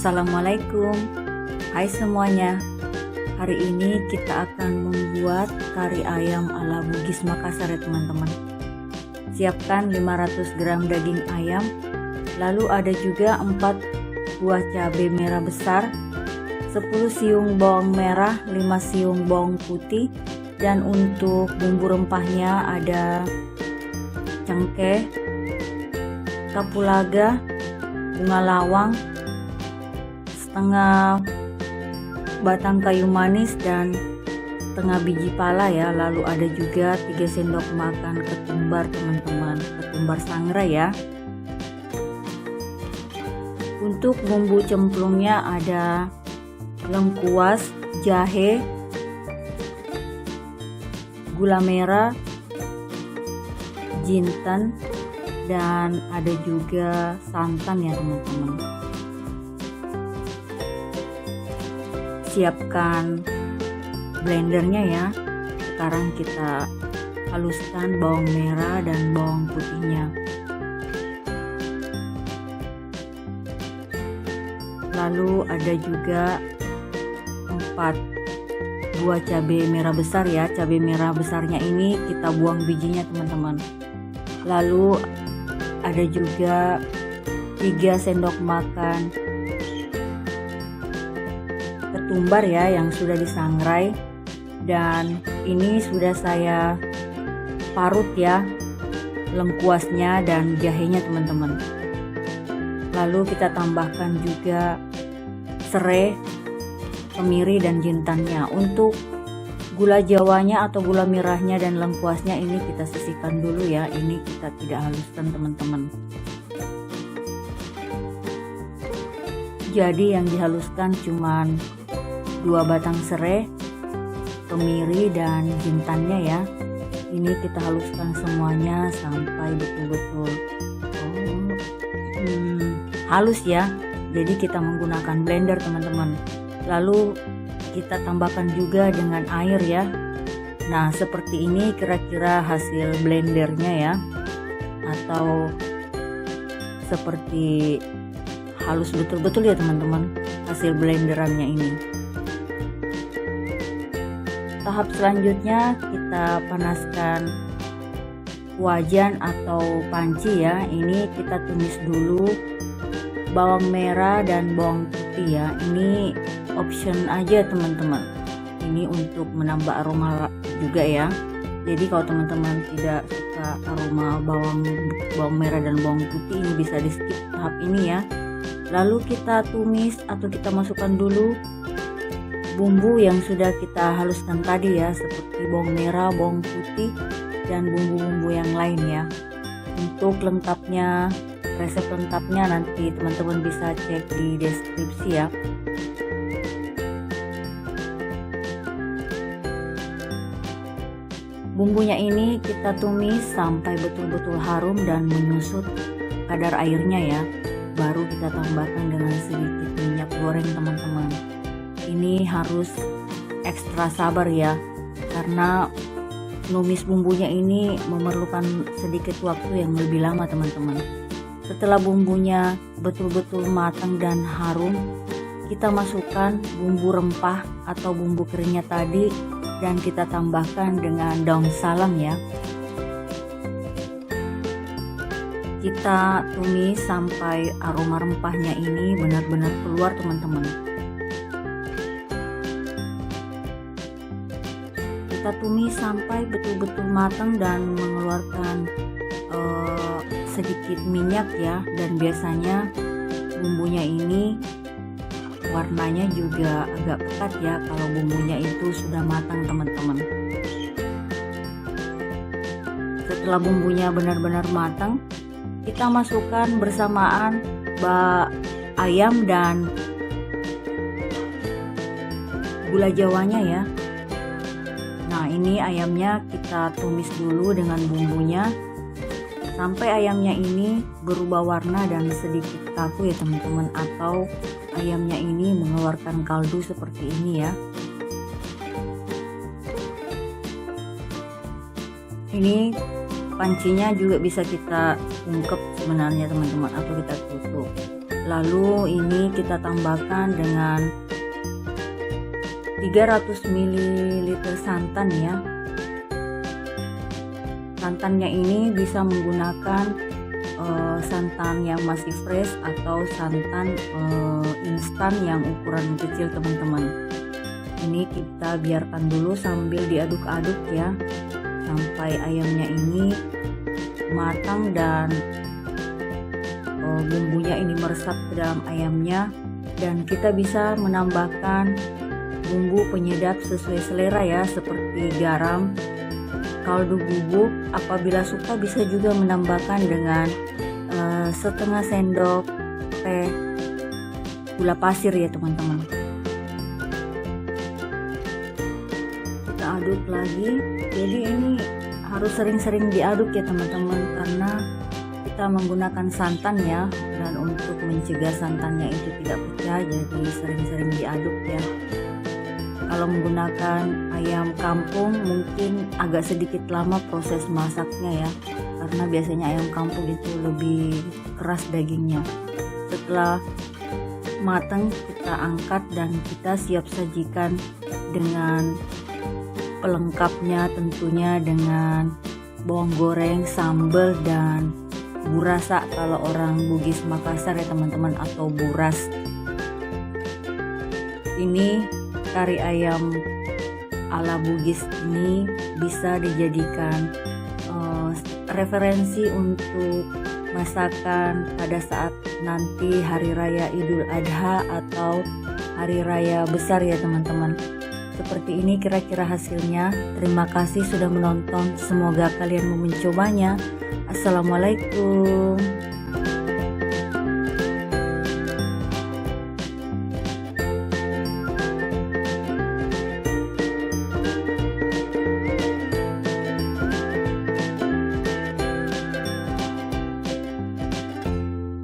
Assalamualaikum. Hai semuanya. Hari ini kita akan membuat kari ayam ala Bugis Makassar ya teman-teman. Siapkan 500 gram daging ayam. Lalu ada juga 4 buah cabai merah besar, 10 siung bawang merah, 5 siung bawang putih. Dan untuk bumbu rempahnya ada cengkeh, kapulaga, bunga lawang, setengah batang kayu manis dan setengah biji pala ya. Lalu ada juga 3 sendok makan ketumbar teman-teman, ketumbar sangrai ya. Untuk bumbu cemplungnya ada lengkuas, jahe, gula merah, jinten, dan ada juga santan ya teman-teman. Siapkan blendernya ya. Sekarang kita haluskan bawang merah dan bawang putihnya. Lalu ada juga 4 buah cabai merah besar ya. Cabai merah besarnya ini kita buang bijinya teman-teman. Lalu ada juga 3 sendok makan ketumbar ya yang sudah disangrai, dan ini sudah saya parut ya lengkuasnya dan jahenya teman-teman. Lalu kita tambahkan juga serai, kemiri dan jintannya. Untuk gula jawanya atau gula merahnya dan lengkuasnya ini kita sisihkan dulu ya. Ini kita tidak haluskan teman-teman. Jadi yang dihaluskan cuman 2 batang serai, kemiri dan jintannya ya. Ini kita haluskan semuanya sampai betul-betul halus ya. Jadi kita menggunakan blender teman-teman. Lalu kita tambahkan juga dengan air ya. Nah seperti ini kira-kira hasil blendernya ya, atau seperti halus betul-betul ya teman-teman hasil blenderannya ini. Tahap selanjutnya kita panaskan wajan atau panci ya. Ini kita tumis dulu bawang merah dan bawang putih ya. Ini option aja teman-teman. Ini untuk menambah aroma juga ya. Jadi kalau teman-teman tidak suka aroma bawang merah dan bawang putih, ini bisa di skip tahap ini ya. Lalu kita tumis atau kita masukkan dulu bumbu yang sudah kita haluskan tadi ya, seperti bawang merah, bawang putih, dan bumbu-bumbu yang lain ya. Untuk lengkapnya, resep lengkapnya nanti teman-teman bisa cek di deskripsi ya. Bumbunya ini kita tumis sampai betul-betul harum dan menyusut kadar airnya ya. Baru kita tambahkan dengan sedikit minyak goreng teman-teman. Ini harus ekstra sabar ya, karena numis bumbunya ini memerlukan sedikit waktu yang lebih lama teman-teman. Setelah bumbunya betul-betul matang dan harum, kita masukkan bumbu rempah atau bumbu keringnya tadi dan kita tambahkan dengan daun salam ya. Kita tumis sampai aroma rempahnya ini benar-benar keluar teman-teman. Kita tumis sampai betul-betul matang dan mengeluarkan sedikit minyak ya. Dan biasanya bumbunya ini warnanya juga agak pekat ya kalau bumbunya itu sudah matang teman-teman. Setelah bumbunya benar-benar matang, kita masukkan bersamaan ayam dan gula jawanya ya. Nah ini ayamnya kita tumis dulu dengan bumbunya sampai ayamnya ini berubah warna dan sedikit kaku ya teman-teman, atau ayamnya ini mengeluarkan kaldu seperti ini ya. Ini pancinya juga bisa kita ungkep sebenarnya teman-teman, atau kita tutup. Lalu ini kita tambahkan dengan 300 ml santan ya. Santannya ini bisa menggunakan santan yang masih fresh atau santan instan yang ukuran kecil teman-teman. Ini kita biarkan dulu sambil diaduk-aduk ya, sampai ayamnya ini matang dan bumbunya ini meresap ke dalam ayamnya. Dan kita bisa menambahkan bumbu penyedap sesuai selera ya, seperti garam, kaldu bubuk. Apabila suka bisa juga menambahkan dengan setengah sendok teh gula pasir ya teman-teman. Kita aduk lagi. Jadi ini harus sering-sering diaduk ya teman-teman, karena kita menggunakan santan ya, dan untuk mencegah santannya itu tidak pecah, jadi sering-sering diaduk ya. Kalau menggunakan ayam kampung mungkin agak sedikit lama proses masaknya ya, karena biasanya ayam kampung itu lebih keras dagingnya. Setelah matang kita angkat dan kita siap sajikan dengan pelengkapnya, tentunya dengan bawang goreng, sambal, dan burasa kalau orang Bugis Makassar ya teman-teman, atau buras. Ini kari ayam ala Bugis ini bisa dijadikan referensi untuk masakan pada saat nanti hari raya Idul Adha atau hari raya besar ya teman-teman. Seperti ini kira-kira hasilnya. Terima kasih sudah menonton, semoga kalian mau mencobanya. Assalamualaikum.